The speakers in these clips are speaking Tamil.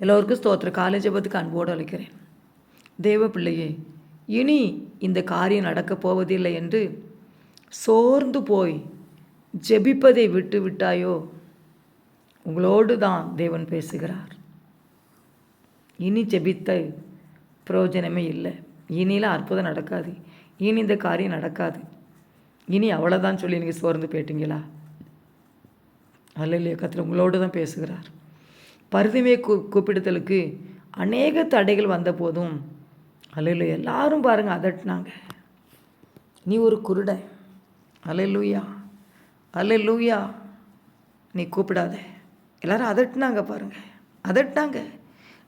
எல்லோருக்கும் ஸ்தோத்திரம். காலை ஜெபத்துக்கு அன்போடு அழைக்கிறேன். தேவ பிள்ளையே, இனி இந்த காரியம் நடக்கப் போவதில்லை என்று சோர்ந்து போய் ஜெபிப்பதை விட்டு விட்டாயோ, உங்களோடு தான் தேவன் பேசுகிறார். இனி ஜெபித்த பிரயோஜனமே இல்லை. இனிலாம் அற்புதம் நடக்காது. இனி இந்த காரியம் நடக்காது. இனி அவ்வளோதான் சொல்லி நீங்கள் சோர்ந்து போயிட்டீங்களா? அல்லையா, கர்த்தர் உங்களோடு தான் பேசுகிறார். பரிதமை கூப்பிடுதலுக்கு அநேக தடைகள் வந்த போதும் அல்லையா எல்லாரும் பாருங்கள் அதட்டினாங்க. நீ ஒரு குருடன், அல்லேலூயா அல்லேலூயா, நீ கூப்பிடாத. எல்லாரும் அதட்டினாங்க பாருங்கள், அதட்டினாங்க.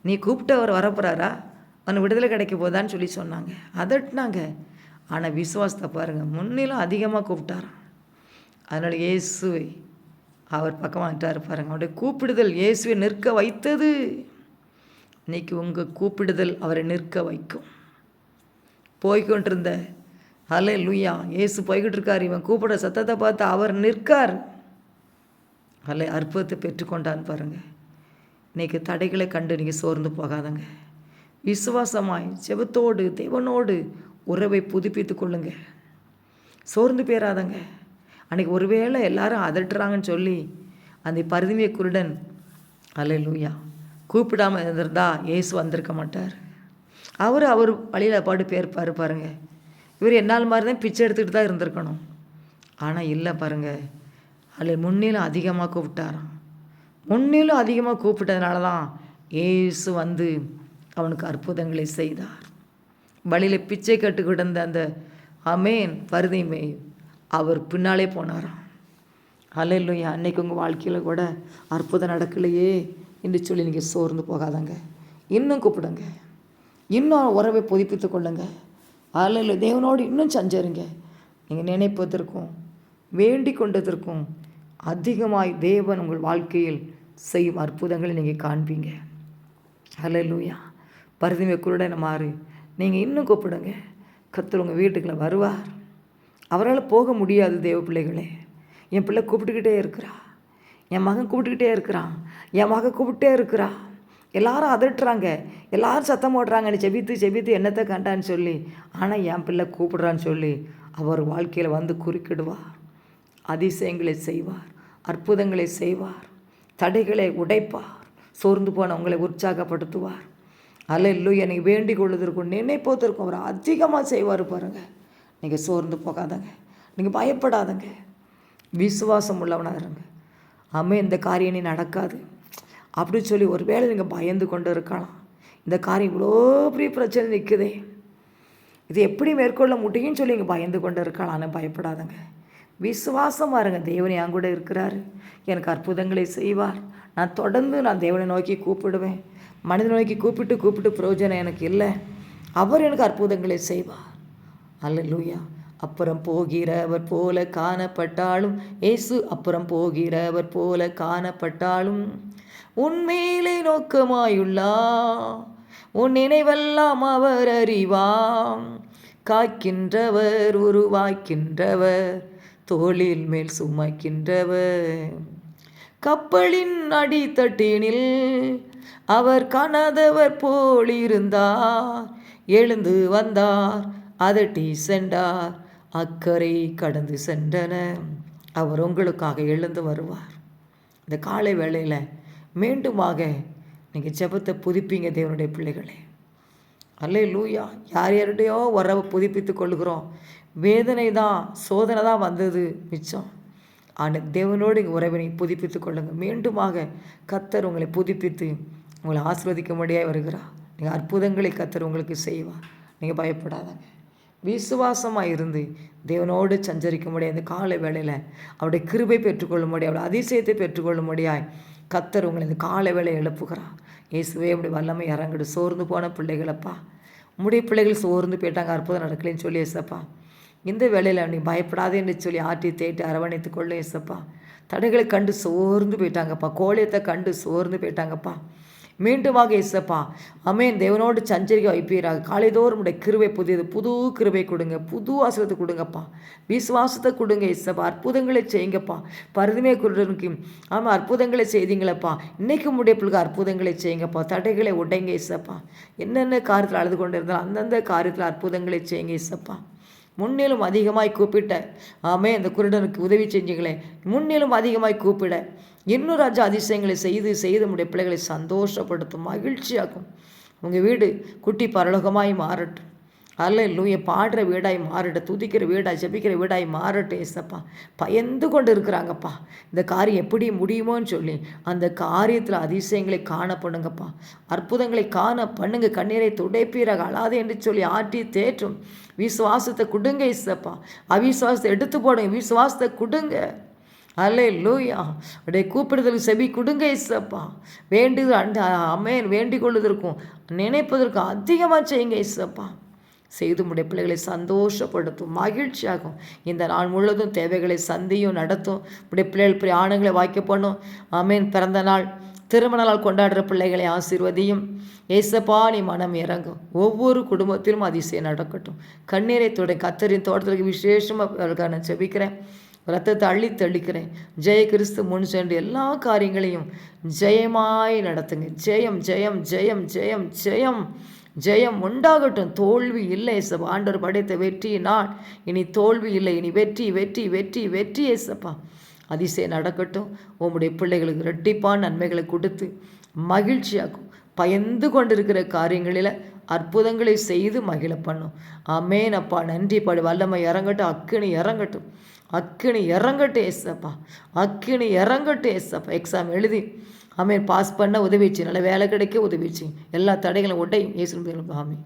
நீ கூப்பிட்டு அவர் வரப்போகிறாரா, அவன் விடுதலை கிடைக்க போதான்னு சொல்லி சொன்னாங்க, அதட்டினாங்க. ஆனால் விசுவாசத்தை பாருங்கள், முன்னிலும் அதிகமாக கூப்பிட்டாராம். அதனால் இயேசுவை அவர் பக்கமாக விட்டார் பாருங்கள். அவருடைய கூப்பிடுதல் இயேசுவை நிற்க வைத்தது. இன்றைக்கி உங்கள் கூப்பிடுதல் அவரை நிற்க வைக்கும். போய்கொண்டிருந்த அல்லேலூயா, இயேசு போய்கிட்டு இருக்கார். இவன் கூப்பிட சத்தத்தை பார்த்து அவர் நிற்கார். அற்புதத்தை பெற்றுக்கொண்டான்னு பாருங்கள். இன்றைக்கி தடைகளை கண்டு நீங்கள் சோர்ந்து போகாதங்க. விசுவாசமாய் ஜெபத்தோடு தேவனோடு உறவை புதுப்பித்து கொள்ளுங்க. சோர்ந்து போயிடாதங்க. அன்றைக்கி ஒருவேளை எல்லாரும் அதட்டுறாங்கன்னு சொல்லி அந்த பரிதமை குருடன் அல்லேலூயா கூப்பிடாமல் இருந்திருந்தா இயேசு வந்திருக்க மாட்டார். அவர் வழியில் பாடு பேர் பாருங்க. இவர் என்னால் மாதிரி தான் பிச்சை எடுத்துக்கிட்டு தான் இருந்திருக்கணும். ஆனால் இல்லை பாருங்கள், அதில் முன்னிலும் அதிகமாக கூப்பிட்டாராம். முன்னிலும் அதிகமாக கூப்பிட்டதுனால தான் இயேசு வந்து அவனுக்கு அற்புதங்களை செய்தார். வழியில் பிச்சை கட்டு கிடந்த அந்த அமேன் பரிதமை அவர் பின்னாலே போனாராம். அல்லேலூயா. அன்னைக்கு உங்கள் வாழ்க்கையில் கூட அற்புதம் நடக்கலையே என்று சொல்லி நீங்கள் சோர்ந்து போகாதங்க. இன்னும் கூப்பிடுங்க, இன்னும் உறவை புதுப்பித்து கொள்ளுங்க. அல்லேலூயா. தேவனோடு இன்னும் சஞ்சருங்க. நீங்கள் நினைப்பதற்கும் வேண்டிக் கொண்டதற்கும் அதிகமாய் தேவன் உங்கள் வாழ்க்கையில் செய்யும் அற்புதங்களை நீங்கள் காண்பீங்க. அல்லேலூயா. பரிதமை குருடனை மாறி நீங்கள் இன்னும் கூப்பிடுங்க. கர்த்தர் உங்கள் வீட்டுக்குள்ளே வருவார். அவரால் போக முடியாது. தேவ பிள்ளைகளே, என் பிள்ளை கூப்பிட்டுக்கிட்டே இருக்கிறா, என் மகன் கூப்பிட்டுக்கிட்டே இருக்கிறான், என் மகன் கூப்பிட்டே இருக்கிறா. எல்லாரும் அதட்டுறாங்க, எல்லாரும் சத்தம் போடுறாங்க, நீ செபித்து என்னத்தை கண்டான்னு சொல்லி. ஆனால் என் பிள்ளை கூப்பிடுறான்னு சொல்லி அவர் வாழ்க்கையில் வந்து குறுக்கிடுவார். அதிசயங்களை செய்வார், அற்புதங்களை செய்வார், தடைகளை உடைப்பார், சோர்ந்து போன உங்களை உற்சாகப்படுத்துவார். அல்லேலூயா. நீங்கள் வேண்டிக் கொள்வதற்கும் நினைப்பதற்கும் அவர் அதிகமாக செய்வார் பாருங்கள். நீங்கள் சோர்ந்து போகாதங்க, நீங்கள் பயப்படாதங்க, விசுவாசம் உள்ளவனாக இருங்க. இந்த காரியம் நீ நடக்காது அப்படின்னு சொல்லி ஒரு வேளை நீங்கள் பயந்து கொண்டு இருக்கலாம். இந்த காரியம் இவ்வளோ பெரிய பிரச்சனை நிற்குதே, இது எப்படி மேற்கொள்ள முடியும்னு சொல்லி நீங்கள் பயந்து கொண்டு இருக்கலாம். ஆனால் பயப்படாதங்க, விசுவாசமாக இருங்க. தேவன் என் கூட இருக்கிறாரு, எனக்கு அற்புதங்களை செய்வார். நான் தொடர்ந்து தேவனை நோக்கி கூப்பிடுவேன். மனிதனை நோக்கி கூப்பிட்டு பிரயோஜனம் எனக்கு இல்லை. அவர் எனக்கு அற்புதங்களை செய்வார். அல்லேலூயா. அப்புறம் போகிறவர் போல காணப்பட்டாலும் இயேசு அப்புறம் போகிறவர் போல காணப்பட்டாலும் உன்மேலே நோக்கமாயுள்ளா, உன் நினைவெல்லாம் அவர் அறிவாம். காக்கின்றவர், உருவாக்கின்றவர், தோளில் மேல் சுமக்கின்றவர். கப்பலின் அடித்தட்டினில் அவர் காணாதவர் போல் இருந்தார். எழுந்து வந்தார், அதட்டி சென்றார், அக்கறை கடந்து சென்றனர். அவர் உங்களுக்காக எழுந்து வருவார். இந்த காலை வேளையில் மீண்டுமாக நீங்கள் ஜெபத்தை புதுப்பிங்க தேவனுடைய பிள்ளைகளே. அல்லேலூயா. யாரையோ உறவை புதுப்பித்து கொள்கிறோம். வேதனை தான், சோதனை தான் வந்தது மிச்சம். ஆனால் தேவனோடு இங்கே உறவினை புதுப்பித்து கொள்ளுங்கள். மீண்டுமாக கர்த்தர் உங்களை புதுப்பித்து உங்களை ஆசீர்வதிக்கும்படியாக வருகிறார். நீங்கள் அற்புதங்களை கர்த்தர் உங்களுக்கு செய்வார். நீங்கள் பயப்படாதங்க. விசுவாசமாக இருந்து தேவனோடு சஞ்சரிக்கும்படியாக இந்த காலை வேளையில் அவருடைய கிருபை பெற்றுக்கொள்ளும்படியாக, அவருடைய அதிசயத்தை பெற்றுக்கொள்ளும்படியாய் கர்த்தர் உங்களை இந்த காலை வேளையை எழுப்புகிறார். இயேசுவே அப்படி வல்லமை இறங்கிடு. சோர்ந்து போன பிள்ளைகளப்பா, உம்முடைய பிள்ளைகள் சோர்ந்து போயிட்டாங்க, அற்புதம் நடக்கலைன்னு சொல்லி ஏசப்பா, இந்த வேளையில் நீ பயப்படாதேன்னு சொல்லி ஆட்டி தேட்டி அரவணைத்து கொள்ள ஏசப்பா. தடைகளை கண்டு சோர்ந்து போயிட்டாங்கப்பா, கோழியத்தை கண்டு சோர்ந்து போயிட்டாங்கப்பா. மீண்டுமாக இயேசப்பா அமேன் தேவனோடு சஞ்சரிக்க வைப்பீராக. காலைதோறும் உடைய கிருபை புதியது, புது கிருபை கொடுங்க, புது ஆசீர்வாதத்தை கொடுங்கப்பா, விசுவாசத்தை கொடுங்க இயேசப்பா. அற்புதங்களை செய்யுங்கப்பா. பரிதுமை குருடனுக்கு ஆமாம் அற்புதங்களை செய்தீங்களப்பா, இன்னைக்கு உடைய பிள்ளைக்கு அற்புதங்களை செய்யுங்கப்பா. தடைகளை உடைங்க இயேசப்பா. என்னென்ன காரியத்தில் அழுது கொண்டு இருந்தாலும் அந்தந்த காரியத்தில் அற்புதங்களை செய்யுங்க இயேசப்பா. முன்னிலும் அதிகமாய் கூப்பிட்ட ஆமே அந்த குருடனுக்கு உதவி செஞ்சீங்களே, முன்னிலும் அதிகமாய் கூப்பிட இன்னும் ராஜா அதிசயங்களை செய்து செய்து நம்முடைய பிள்ளைகளை சந்தோஷப்படுத்தும், மகிழ்ச்சியாக்கும். உங்கள் வீடு குட்டி பரலோகமாய் மாறட்டும். அல்லேலூயா. பாடுற வீடாய் மாறட்டும், துதிக்கிற வீடாய் ஜெபிக்கிற வீடாய் மாறட்டும் ஏசப்பா. பயந்து கொண்டு இருக்கிறாங்கப்பா, இந்த காரியம் எப்படி முடியுமோன்னு சொல்லி அந்த காரியத்தில் அதிசயங்களை காண பண்ணுங்கப்பா, அற்புதங்களை காண பண்ணுங்க. கண்ணீரை துடைப்பீராக, அழாதே என்று சொல்லி ஆட்டி தேற்றும். விசுவாசத்தை கொடுங்க ஏசப்பா. அவிசுவாசத்தை எடுத்து போடுங்க, விசுவாசத்தை கொடுங்க. அல்லேலூயா. அப்படியே கூப்பிடுதலுக்கு செவி கொடுங்க இயேசப்பா. வேண்டுதல் அமேன் வேண்டிக் கொள்வதற்கும் நினைப்பதற்கும் அதிகமாக செய்யுங்க இயேசப்பா. செய்து உடைய பிள்ளைகளை சந்தோஷப்படுத்தும், மகிழ்ச்சியாகும். இந்த நாள் முழுவதும் தேவைகளை சந்தியும் நடத்தும். உடைய பிள்ளைகள் பிரயாணங்களை வாய்க்க பண்ணும். ஆமேன். பிறந்த நாள் திருமண நாள் கொண்டாடுற பிள்ளைகளை ஆசீர்வதியும் ஏசப்பா. நீ மனம் இறங்கும். ஒவ்வொரு குடும்பத்திலும் அதிசயம் நடக்கட்டும். கண்ணீரை கத்தரின் தோட்டத்திற்கு விசேஷமாக நான் ஜெபிக்கிறேன். ரத்தத்தை அள்ளி தெளிக்கிறேன். ஜெய கிறிஸ்து முன் சென்று எல்லா காரியங்களையும் ஜெயமாய் நடத்துங்க. ஜெயம் ஜெயம் ஜெயம் ஜெயம் ஜெயம் ஜெயம் உண்டாகட்டும். தோல்வி இல்லை ஏசப்பா. ஆண்டவர் படைத்த வெற்றியினால் இனி தோல்வி இல்லை, இனி வெற்றி வெற்றி வெற்றி வெற்றி ஏசப்பா. அதிசயம் நடக்கட்டும். உம்முடைய பிள்ளைகளுக்கு இரட்டிப்பான நன்மைகளை கொடுத்து மகிழ்ச்சியாக்கும். பயந்து கொண்டிருக்கிற காரியங்களில் அற்புதங்களை செய்து மகிழ பண்ணும். ஆமேன் அப்பா. நன்றி பாடு. வல்லமை இறங்கட்டும், அக்கினி இறங்கட்டும், அக்கினி இறங்கட்டும் ஏசப்பா, அக்கினி இறங்கட்டும் ஏசப்பா. எக்ஸாம் எழுதி ஆமேன் பாஸ் பண்ண உதவிச்சு, நல்ல வேலை கிடைக்க உதவிச்சு, எல்லா தடைகளும் உடையும் இயேசு ஆமேன்.